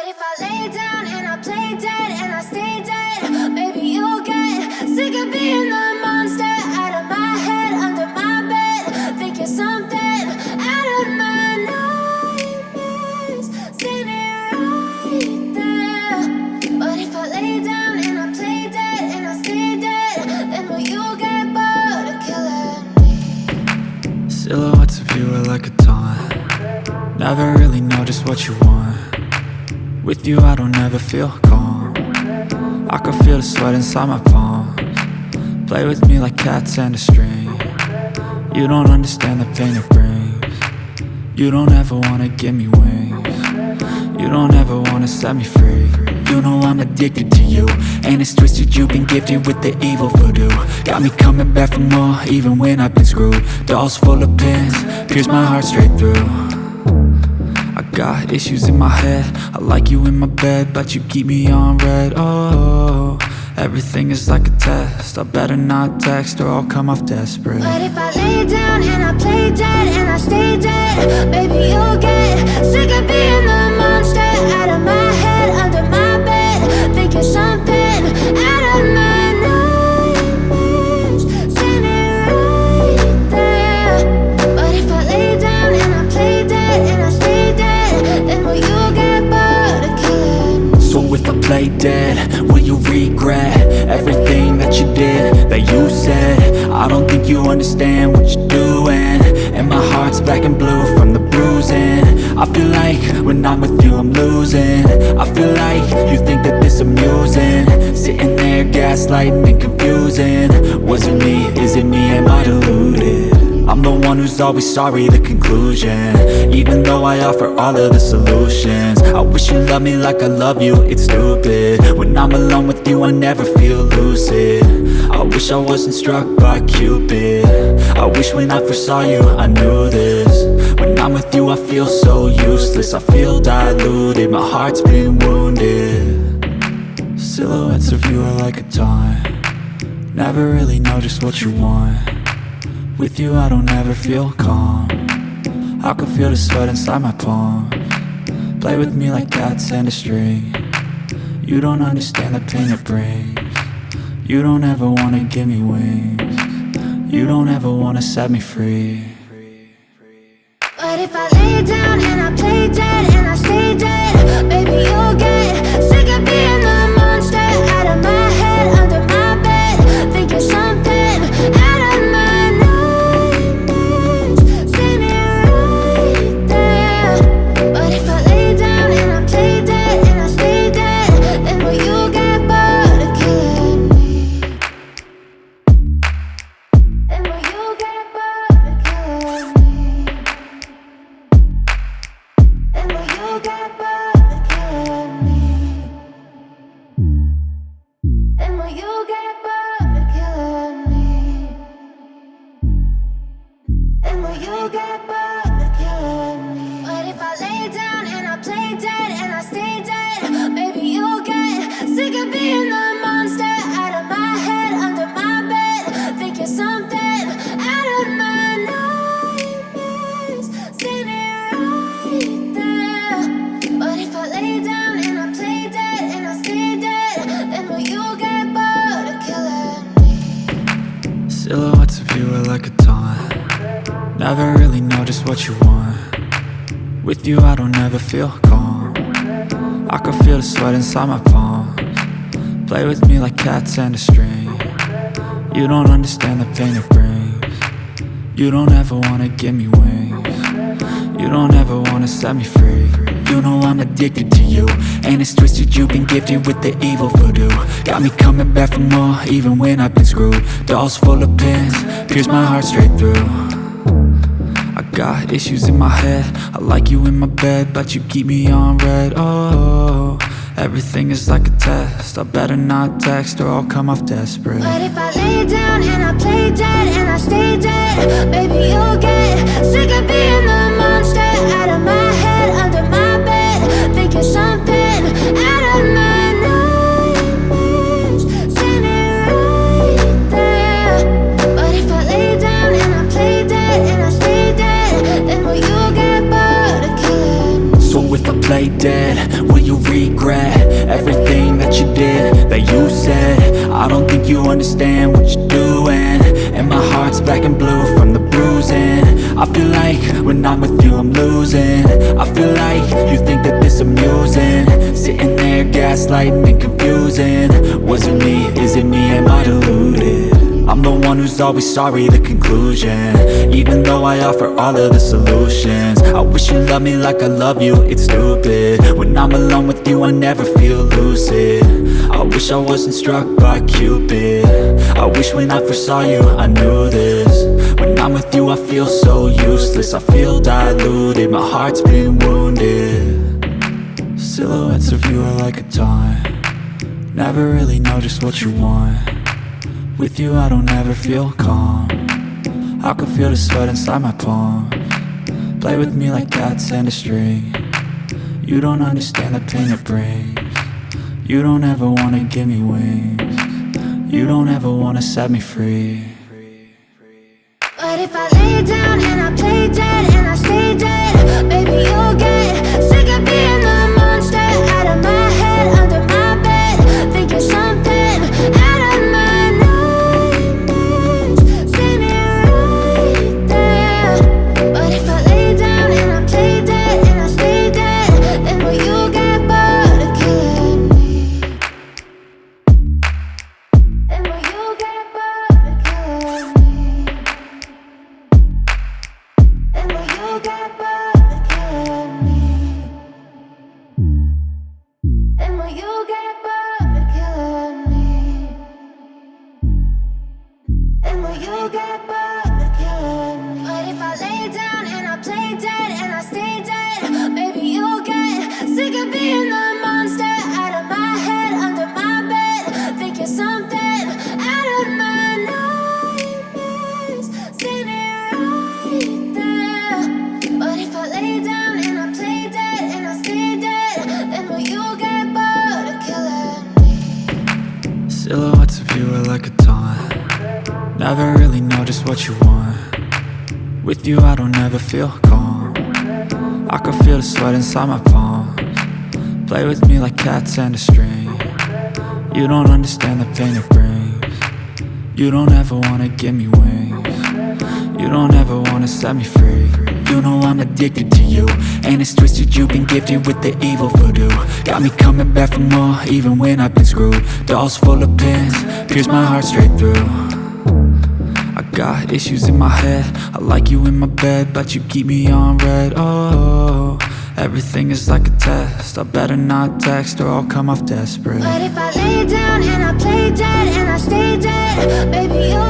But if I lay down and I play dead and I stay dead, maybe you'll get sick of being the monster out of my head, under my bed, thinking something out of my nightmares, standing right there. But if I lay down and I play dead and I stay dead, then will you get bored of killing me? Silhouettes of you are like a taunt. Never really know just what you want. With you I don't ever feel calm. I can feel the sweat inside my palms. Play with me like cats and a string. You don't understand the pain it brings. You don't ever wanna give me wings. You don't ever wanna set me free. You know I'm addicted to you, and it's twisted. You've been gifted with the evil voodoo. Got me coming back for more, even when I've been screwed. Dolls full of pins, pierce my heart straight through. I got issues in my head. I like you in my bed, but you keep me on red. Oh, everything is like a test. I better not text or I'll come off desperate. But if I lay down and I play dead and I stay dead, baby you'll get sick of being the monster out of my head, under my bed, thinking something out of my nightmares, standing right there. But if I lay down and I play dead and I stay dead, then will you get bored of killing me? So if I play dead, will you regret everything that you did, that you said? I don't think you understand what you're doing, and my heart's black and blue from the bruising. I feel like when I'm with you I'm losing. I feel like you think that this amusing, sitting there gaslighting and confusing. Was it me? Is it me? Am I deluded? I'm the one who's always sorry, the conclusion, even though I offer all of the solutions. I wish you loved me like I love you, it's stupid. When I'm alone with you I never feel lucid. I wish I wasn't struck by Cupid. I wish when I first saw you I knew this. When I'm with you I feel so useless. I feel diluted, my heart's been wounded. Silhouettes of you are like a taunt. Never really know just what you want. With you I don't ever feel calm. I can feel the sweat inside my palms. Play with me like cats and a string. You don't understand the pain it brings. You don't ever wanna give me wings. You don't ever wanna set me free. But if I lay down and I play dead and I stay dead, baby you'll get sick of being the monster out of my head, under my bed, thinking something out of my nightmares, standing right there. But if I lay down and I play dead and I stay dead, then will you get bored of killing me? Then will you get bored of killing me? Then will you get bored of killing me? Then will you get bored of killing me? Then will you get bored of killing me? But if I lay down and I play dead and I stay dead, maybe you'll get sick of being the monster out of my head, under my bed, thinking something out of my nightmares, standing right there. But if I lay down and I play dead and I stay dead, then will you get bored of killing me? Silhouettes of you are like a taunt. Never really know just what you want. With you I don't ever feel calm. I can feel the sweat inside my palms. Play with me like cats and a string. You don't understand the pain it brings. You don't ever wanna give me wings. You don't ever wanna set me free. You know I'm addicted to you, and it's twisted. You've been gifted with the evil voodoo. Got me coming back for more, even when I've been screwed. Dolls full of pins, pierce my heart straight through. I got issues in my head. I like you in my bed, but you keep me on red. Oh, everything is like a test. I better not text or I'll come off desperate. But if I lay down and I play dead and I stay dead, baby you'll get sick of being the monster out of my head, under my bed, thinking something out of my nightmares, standing right there. But if I lay down and I play dead and I stay dead, then will you get bored of killing me? So if I play dead, will you regret everything that you did, that you said. I don't think you understand what you're doing, and my heart's black and blue from the bruising. I feel like when I'm with you I'm losing. I feel like you think that this amusing, sitting there gaslighting and confusing. Was it me? Is it me? Am I deluded? I'm the one who's always sorry, the conclusion, even though I offer all of the solutions. I wish you loved me like I love you, it's stupid. When I'm alone with you I never feel lucid. I wish I wasn't struck by Cupid. I wish when I first saw you I knew this. When I'm with you I feel so useless, I feel diluted, my heart's been wounded. Silhouettes of you are like a taunt, never really know just what you want. With you I don't ever feel calm, I can feel the sweat inside my palms. Play with me like cats and a string. You don't understand the pain it brings. You don't ever wanna give me wings. You don't ever wanna set me free. But if I lay down and I play dead and I stay dead, baby you'll get sick of being the monster out of my head, under my bed, thinking something out of my nightmares. See me right there. But if I lay down and I play dead and I stay dead, then will you get bored of killing me? Then will you get bored of killing me? Then will you get bored of killing me? Then will you get bored of killing me? Then will you get bored of killing me? But if I lay down and I play dead and I stay dead, baby you'll get sick of being the monster out of my head, under my bed, thinking something out of my nightmares. See me right there. But if I lay down and I play dead and I stay dead, then will you get bored of killing me? Silhouettes of you are like a taunt, never really know just what you want. With you I don't ever feel calm, I can feel the sweat inside my palms. Play with me like cats and a string. You don't understand the pain it brings. You don't ever wanna give me wings. You don't ever wanna set me free. You know I'm addicted to you, and it's twisted you've been gifted with the evil voodoo. Got me coming back for more even when I've been screwed. Dolls full of pins, pierce my heart straight through. I got issues in my head, I like you in my bed, but you keep me on red. Oh, everything is like a test, I better not text or I'll come off desperate. But if I lay down and I play dead and I stay dead, baby you